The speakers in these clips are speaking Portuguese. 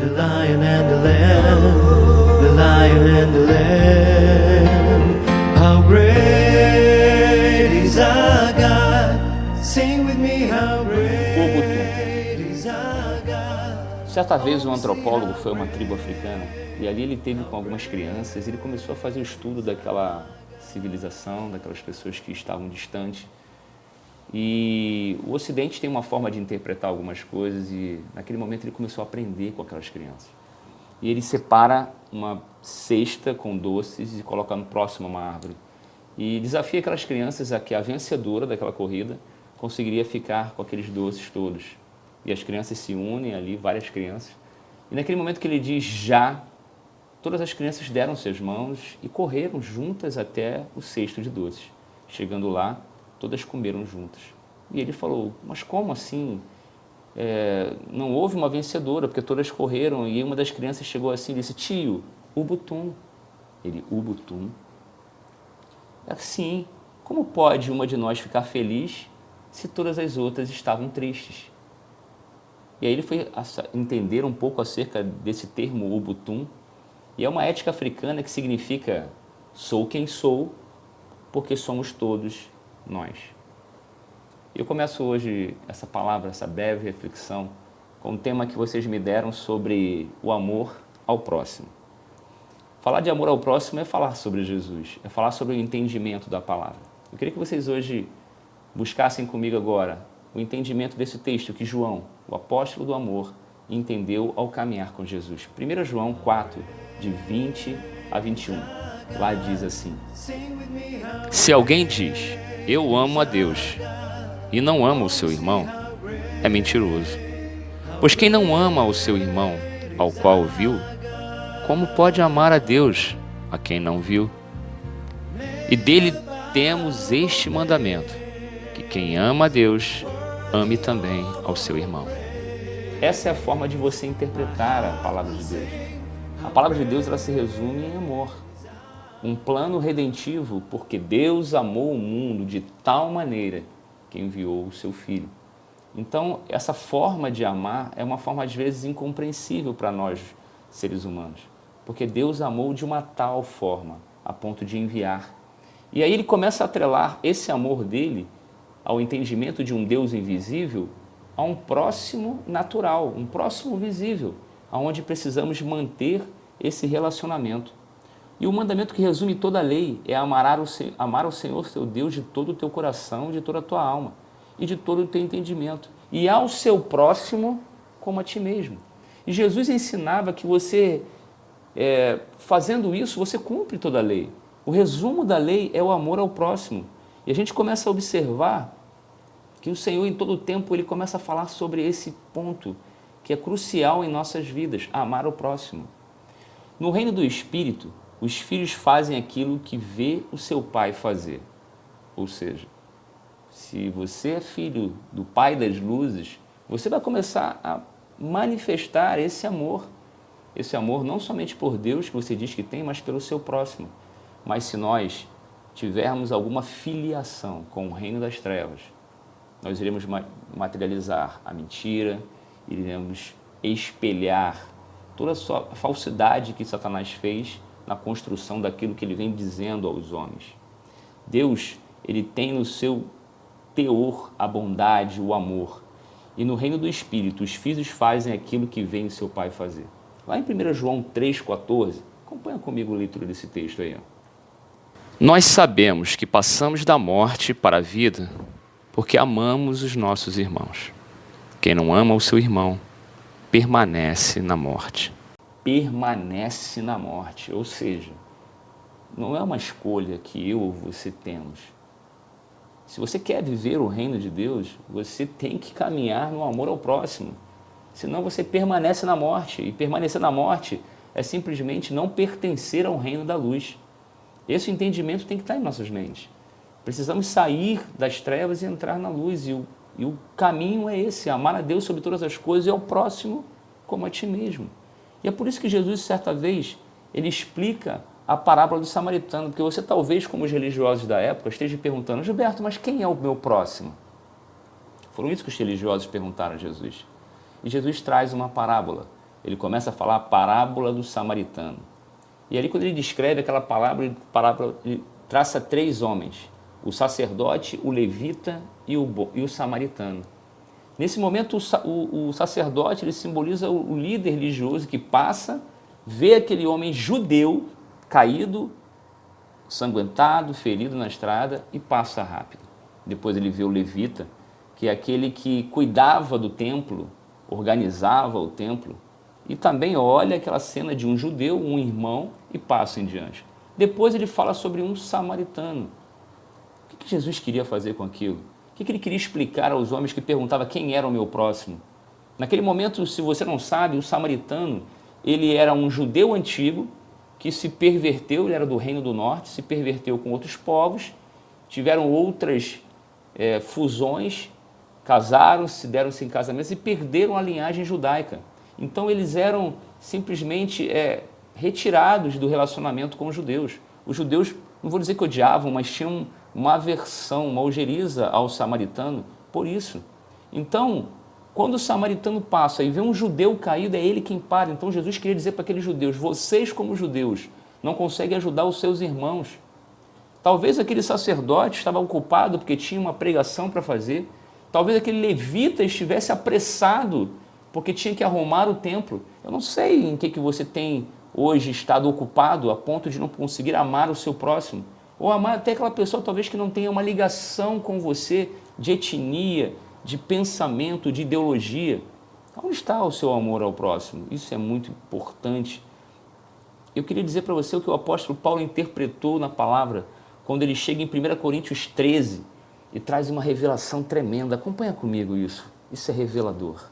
The lion and the lamb, the lion and the lamb. How great is our God. Sing with me, how great is our God. Certa vez um antropólogo foi a uma tribo africana e ali ele teve com algumas crianças e ele começou a fazer o estudo daquela civilização, daquelas pessoas que estavam distantes. E o Ocidente tem uma forma de interpretar algumas coisas e naquele momento ele começou a aprender com aquelas crianças. E ele separa uma cesta com doces e coloca próximo a uma árvore. E desafia aquelas crianças a que a vencedora daquela corrida conseguiria ficar com aqueles doces todos. E as crianças se unem ali, várias crianças. E naquele momento que ele diz já, todas as crianças deram suas mãos e correram juntas até o cesto de doces. Chegando lá, todas comeram juntas. E ele falou, mas como assim? Não houve uma vencedora, porque todas correram. E uma das crianças chegou assim e disse, tio, Ubutum. Ele, Ubutum? Assim, como pode uma de nós ficar feliz se todas as outras estavam tristes? E aí ele foi entender um pouco acerca desse termo Ubutum. E é uma ética africana que significa sou quem sou, porque somos todos nós. Eu começo hoje essa palavra, essa breve reflexão, com um tema que vocês me deram sobre o amor ao próximo. Falar de amor ao próximo é falar sobre Jesus, é falar sobre o entendimento da palavra. Eu queria que vocês hoje buscassem comigo agora o entendimento desse texto que João, o apóstolo do amor, entendeu ao caminhar com Jesus. 1 João 4, de 20 a 21. Lá diz assim, se alguém diz, eu amo a Deus, e não ama o seu irmão, é mentiroso. Pois quem não ama o seu irmão, ao qual viu, como pode amar a Deus, a quem não viu? E dele temos este mandamento, que quem ama a Deus, ame também ao seu irmão. Essa é a forma de você interpretar a palavra de Deus. A palavra de Deus ela se resume em amor. Um plano redentivo, porque Deus amou o mundo de tal maneira que enviou o seu Filho. Então, essa forma de amar é uma forma, às vezes, incompreensível para nós, seres humanos. Porque Deus amou de uma tal forma, a ponto de enviar. E aí ele começa a atrelar esse amor dele ao entendimento de um Deus invisível, a um próximo natural, um próximo visível, aonde precisamos manter esse relacionamento. E o mandamento que resume toda a lei é amar o Senhor, teu Deus, de todo o teu coração, de toda a tua alma e de todo o teu entendimento. E ao seu próximo como a ti mesmo. E Jesus ensinava que você, fazendo isso, você cumpre toda a lei. O resumo da lei é o amor ao próximo. E a gente começa a observar que o Senhor, em todo o tempo, ele começa a falar sobre esse ponto que é crucial em nossas vidas, amar o próximo. No reino do Espírito, os filhos fazem aquilo que vê o seu pai fazer. Ou seja, se você é filho do Pai das luzes, você vai começar a manifestar esse amor. Esse amor não somente por Deus, que você diz que tem, mas pelo seu próximo. Mas se nós tivermos alguma filiação com o reino das trevas, nós iremos materializar a mentira, iremos espelhar toda a sua falsidade que Satanás fez na construção daquilo que ele vem dizendo aos homens. Deus, ele tem no seu teor a bondade, o amor. E no reino do Espírito, os filhos fazem aquilo que vem o seu pai fazer. Lá em 1 João 3,14, acompanha comigo a leitura desse texto aí. Nós sabemos que passamos da morte para a vida porque amamos os nossos irmãos. Quem não ama o seu irmão permanece na morte. Permanece na morte, ou seja, não é uma escolha que eu ou você temos. Se você quer viver o reino de Deus, você tem que caminhar no amor ao próximo. Senão você permanece na morte. E permanecer na morte é simplesmente não pertencer ao reino da luz. Esse entendimento tem que estar em nossas mentes. Precisamos sair das trevas e entrar na luz. E o caminho é esse, amar a Deus sobre todas as coisas e ao próximo como a ti mesmo. E é por isso que Jesus, certa vez, ele explica a parábola do samaritano, porque você talvez, como os religiosos da época, esteja perguntando, Gilberto, mas quem é o meu próximo? Foram isso que os religiosos perguntaram a Jesus. E Jesus traz uma parábola Ele começa a falar a parábola do samaritano. E ali, quando ele descreve aquela parábola, ele traça 3 homens: o sacerdote, o levita e o samaritano. Nesse momento, o sacerdote ele simboliza o líder religioso que passa, vê aquele homem judeu caído, sanguentado, ferido na estrada e passa rápido. Depois ele vê o levita, que é aquele que cuidava do templo, organizava o templo, e também olha aquela cena de um judeu, um irmão, e passa em diante. Depois ele fala sobre um samaritano. O que Jesus queria fazer com aquilo? O que ele queria explicar aos homens que perguntavam quem era o meu próximo? Naquele momento, se você não sabe, o samaritano, ele era um judeu antigo que se perverteu, ele era do Reino do Norte, se perverteu com outros povos, tiveram outras fusões, casaram-se, deram-se em casamentos e perderam a linhagem judaica. Então eles eram simplesmente retirados do relacionamento com os judeus. Os judeus, não vou dizer que odiavam, mas tinham uma aversão, uma ojeriza ao samaritano por isso. Então, quando o samaritano passa e vê um judeu caído, é ele quem para. Então Jesus queria dizer para aqueles judeus: vocês como judeus não conseguem ajudar os seus irmãos. Talvez aquele sacerdote estava ocupado porque tinha uma pregação para fazer. Talvez aquele levita estivesse apressado porque tinha que arrumar o templo. Eu não sei em que você tem hoje estado ocupado a ponto de não conseguir amar o seu próximo. Ou amar até aquela pessoa talvez que não tenha uma ligação com você de etnia, de pensamento, de ideologia. Onde está o seu amor ao próximo? Isso é muito importante. Eu queria dizer para você o que o apóstolo Paulo interpretou na palavra, quando ele chega em 1 Coríntios 13 e traz uma revelação tremenda. Acompanha comigo isso. Isso é revelador.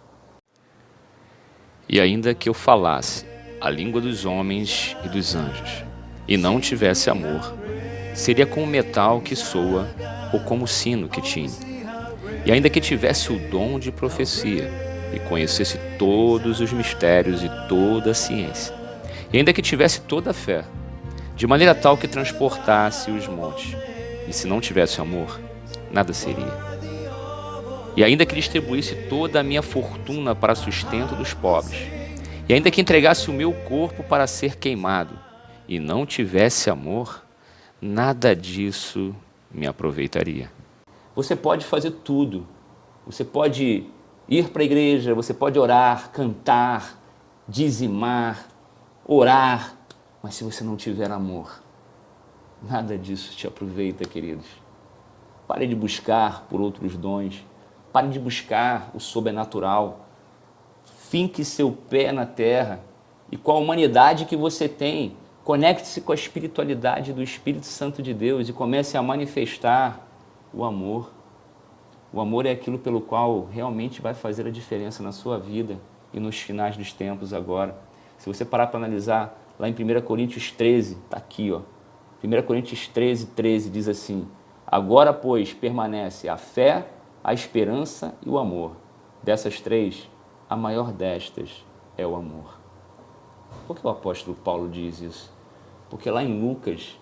E ainda que eu falasse a língua dos homens e dos anjos, e não tivesse amor, seria como metal que soa ou como sino que tine. E ainda que tivesse o dom de profecia e conhecesse todos os mistérios e toda a ciência, e ainda que tivesse toda a fé, de maneira tal que transportasse os montes, e se não tivesse amor, nada seria. E ainda que distribuísse toda a minha fortuna para sustento dos pobres, e ainda que entregasse o meu corpo para ser queimado, e não tivesse amor, nada disso me aproveitaria. Você pode fazer tudo. Você pode ir para a igreja, você pode orar, cantar, dizimar, orar, mas se você não tiver amor, nada disso te aproveita, queridos. Pare de buscar por outros dons, pare de buscar o sobrenatural, finque seu pé na terra e com a humanidade que você tem, conecte-se com a espiritualidade do Espírito Santo de Deus e comece a manifestar o amor. O amor é aquilo pelo qual realmente vai fazer a diferença na sua vida e nos finais dos tempos agora. Se você parar para analisar, lá em 1 Coríntios 13, está aqui, ó. 1 Coríntios 13, 13 diz assim: agora, pois, permanece a fé, a esperança e o amor. Dessas 3, a maior destas é o amor. Por que o apóstolo Paulo diz isso? Porque lá em Lucas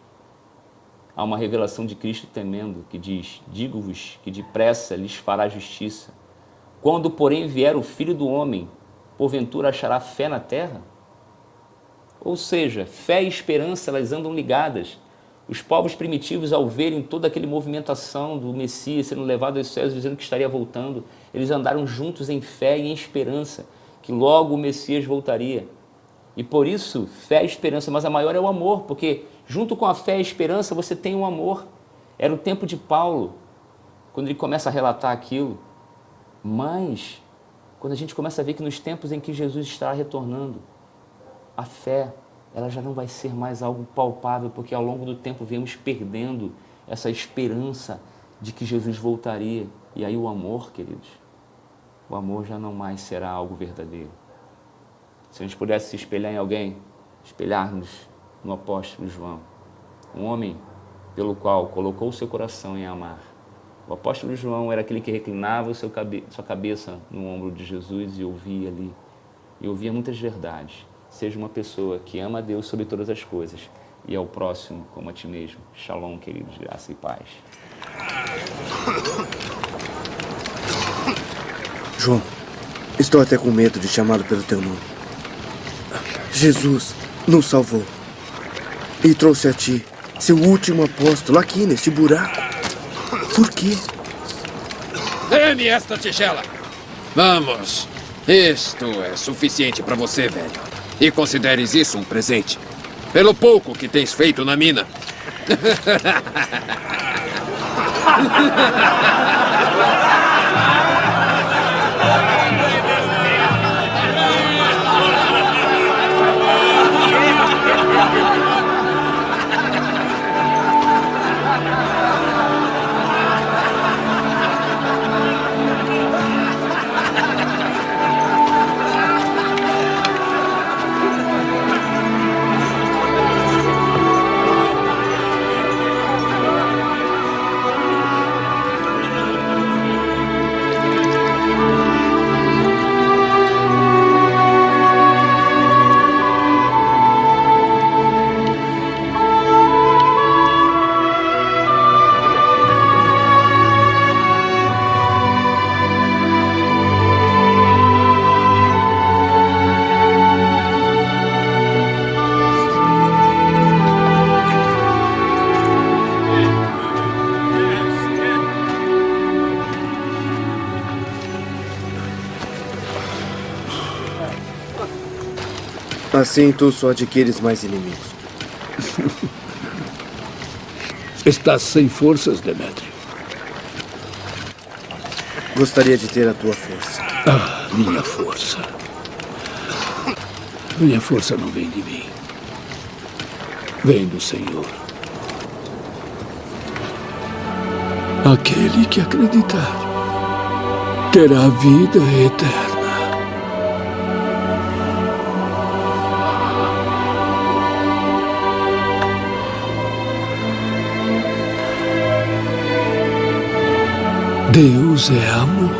há uma revelação de Cristo tremendo que diz: digo-vos que depressa lhes fará justiça. Quando, porém, vier o Filho do Homem, porventura achará fé na terra? Ou seja, fé e esperança, elas andam ligadas. Os povos primitivos, ao verem toda aquela movimentação do Messias sendo levado aos céus, dizendo que estaria voltando, eles andaram juntos em fé e em esperança, que logo o Messias voltaria. E por isso, fé e esperança, mas a maior é o amor, porque junto com a fé e a esperança você tem o amor. Era o tempo de Paulo, quando ele começa a relatar aquilo. Mas, quando a gente começa a ver que nos tempos em que Jesus está retornando, a fé, ela já não vai ser mais algo palpável, porque ao longo do tempo viemos perdendo essa esperança de que Jesus voltaria. E aí o amor, queridos, o amor já não mais será algo verdadeiro. Se a gente pudesse se espelhar em alguém, espelhar-nos no apóstolo João, um homem pelo qual colocou o seu coração em amar. O apóstolo João era aquele que reclinava sua cabeça no ombro de Jesus e ouvia ali, e ouvia muitas verdades. Seja uma pessoa que ama a Deus sobre todas as coisas e ao próximo como a ti mesmo. Shalom, queridos, graça e paz. João, estou até com medo de chamá-lo pelo teu nome. Jesus nos salvou e trouxe a ti, seu último apóstolo, aqui neste buraco. Por quê? Dê-me esta tigela. Vamos. Isto é suficiente para você, velho. E consideres isso um presente. Pelo pouco que tens feito na mina. Assim tu só adquires mais inimigos. Estás sem forças, Demétrio. Gostaria de ter a tua força. Ah, minha força. Minha força não vem de mim. Vem do Senhor. Aquele que acreditar terá vida eterna. Deus é amor.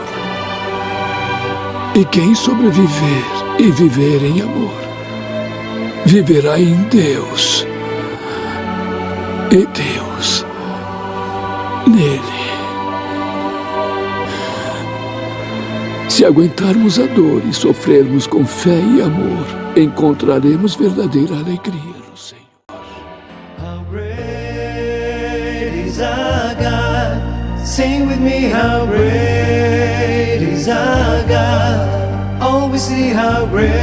E quem sobreviver e viver em amor, viverá em Deus. E Deus nele. Se aguentarmos a dor e sofrermos com fé e amor, encontraremos verdadeira alegria no Senhor. How great is our God? Sing with me, how great is our God? Oh, we see how great